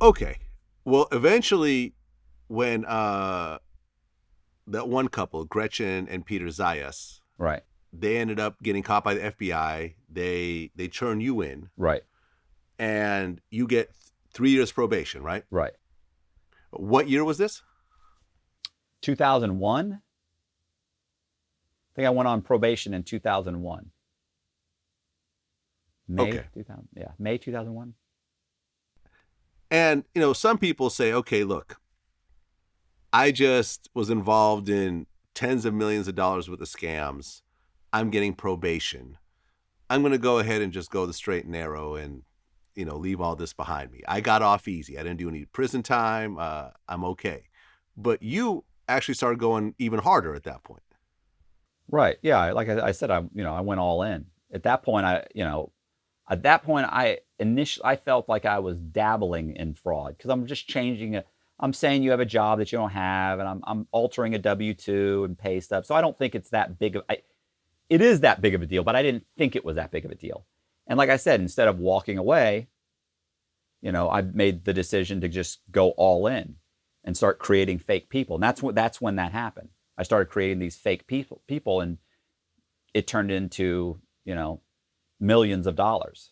Okay. Well, eventually, when that one couple, Gretchen and Peter Zayas, Right. they ended up getting caught by the FBI. They turn you in, Right. and you get 3 years probation, right? Right. What year was this? 2001. I think I went on probation in 2001. May Okay. 2000. Yeah, May 2001. And some people say, okay, look, I just was involved in tens of millions of dollars worth of scams. I'm getting probation. I'm going to go ahead and just go the straight and narrow and, leave all this behind me. I got off easy. I didn't do any prison time. I'm okay. But you actually started going even harder at that point. Right. Yeah. Like I said, I went all in. At that point, at that point, I felt like I was dabbling in fraud because I'm just changing it. I'm saying you have a job that you don't have, and I'm altering a W-2 and pay stub. So I don't think it's that big of. It is that big of a deal, but I didn't think it was that big of a deal. And like I said, instead of walking away, I made the decision to just go all in and start creating fake people. And that's when that happened. I started creating these fake people, and it turned into millions of dollars.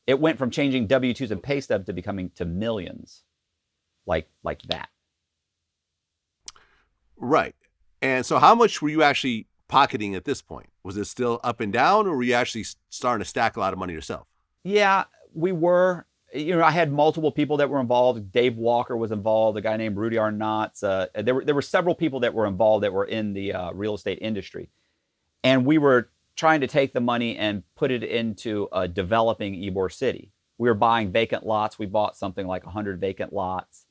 It went from changing W-2s and pay stubs to becoming to millions, like that. Right. And so how much were you actually pocketing at this point? Was it still up and down, or were you actually starting to stack a lot of money yourself? Yeah, we were. I had multiple people that were involved. Dave Walker was involved. A guy named Rudy Arnotts. There were several people that were involved that were in the real estate industry, and we were trying to take the money and put it into developing Ybor City. We were buying vacant lots. We bought something like 100 vacant lots.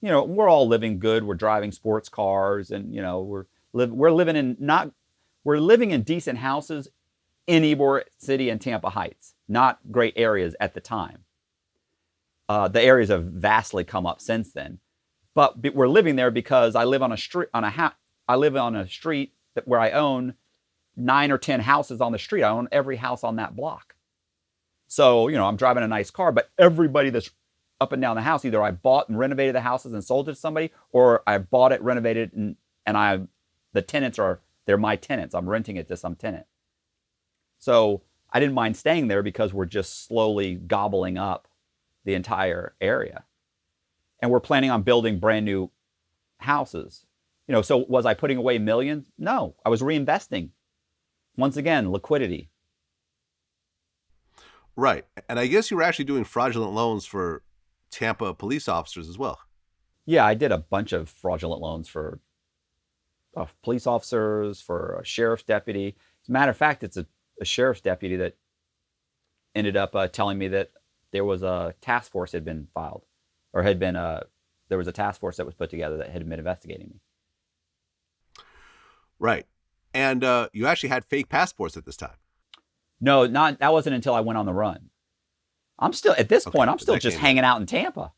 We're all living good. We're driving sports cars, and we're living in decent houses in Ybor City and Tampa Heights. Not great areas at the time. The areas have vastly come up since then, but we're living there because I live on a street where I own 9 or 10 houses on the street. I own every house on that block. So, I'm driving a nice car, but everybody that's up and down the house, either I bought and renovated the houses and sold it to somebody, or I bought it, renovated, and the tenants they're my tenants. I'm renting it to some tenant. So I didn't mind staying there because we're just slowly gobbling up the entire area. And we're planning on building brand new houses. So was I putting away millions? No, I was reinvesting. Once again, liquidity. Right. And I guess you were actually doing fraudulent loans for Tampa police officers as well. Yeah, I did a bunch of fraudulent loans for police officers, for a sheriff's deputy. As a matter of fact, it's a sheriff's deputy that ended up telling me that there was a task force had been filed, or there was a task force that was put together that had been investigating me. Right. And you actually had fake passports at this time. No, that wasn't until I went on the run. I'm still at this point. I'm still just hanging out in Tampa.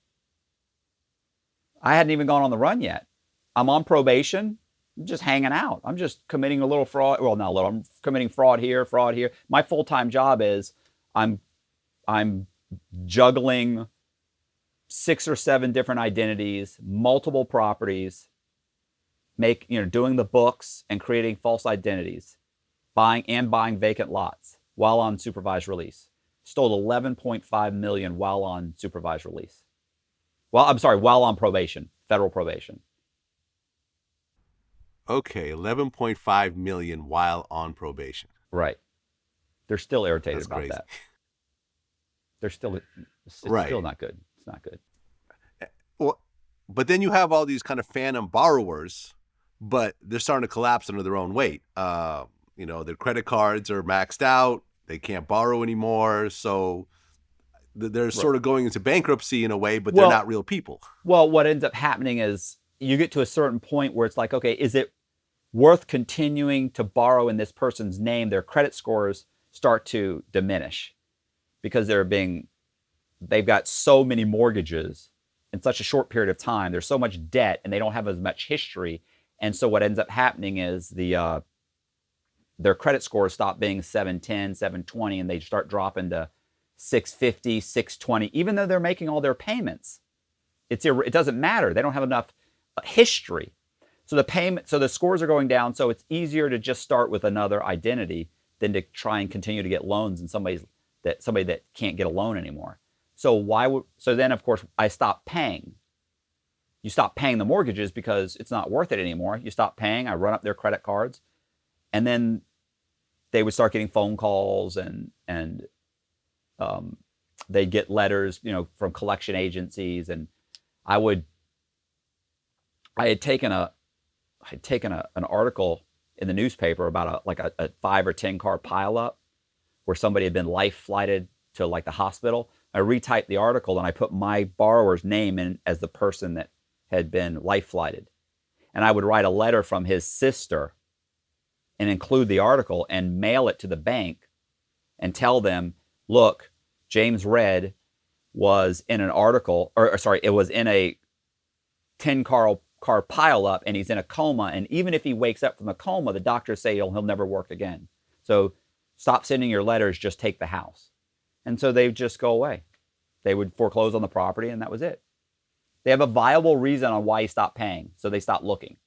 I hadn't even gone on the run yet. I'm on probation, I'm just hanging out. I'm just committing a little fraud. Well, not a little. I'm committing fraud here, fraud here. My full-time job is I'm juggling 6 or 7 different identities, multiple properties, doing the books and creating false identities, buying vacant lots while on supervised release. Stole $11.5 million while on supervised release. While on probation, federal probation. Okay, 11.5 million while on probation. Right. They're still irritated That's about crazy. that. It's Right. still not good. It's not good. Well, but then you have all these kind of phantom borrowers, but they're starting to collapse under their own weight. Their credit cards are maxed out. They can't borrow anymore. So they're sort of going into bankruptcy in a way, but they're not real people. Well, what ends up happening is you get to a certain point where it's like, okay, is it worth continuing to borrow in this person's name? Their credit scores start to diminish because they've got so many mortgages in such a short period of time. There's so much debt and they don't have as much history. And so what ends up happening is their credit scores stop being 710, 720, and they start dropping to 650, 620, even though they're making all their payments. it doesn't matter. They don't have enough history. So the scores are going down. So it's easier to just start with another identity than to try and continue to get loans and somebody that can't get a loan anymore. So then of course I stopped paying. You stop paying the mortgages because it's not worth it anymore. You stop paying. I run up their credit cards, and then they would start getting phone calls and they get letters, from collection agencies, and I had taken an article in the newspaper about a 5 or 10 car pileup where somebody had been life flighted to like the hospital. I retyped the article and I put my borrower's name in as the person that had been life flighted, and I would write a letter from his sister and include the article and mail it to the bank and tell them, look, James Red was in an article, it was in a 10 car pileup, and he's in a coma. And even if he wakes up from the coma, the doctors say he'll never work again. So stop sending your letters, just take the house. And so they would just go away. They would foreclose on the property, and that was it. They have a viable reason on why he stopped paying, so they stopped looking.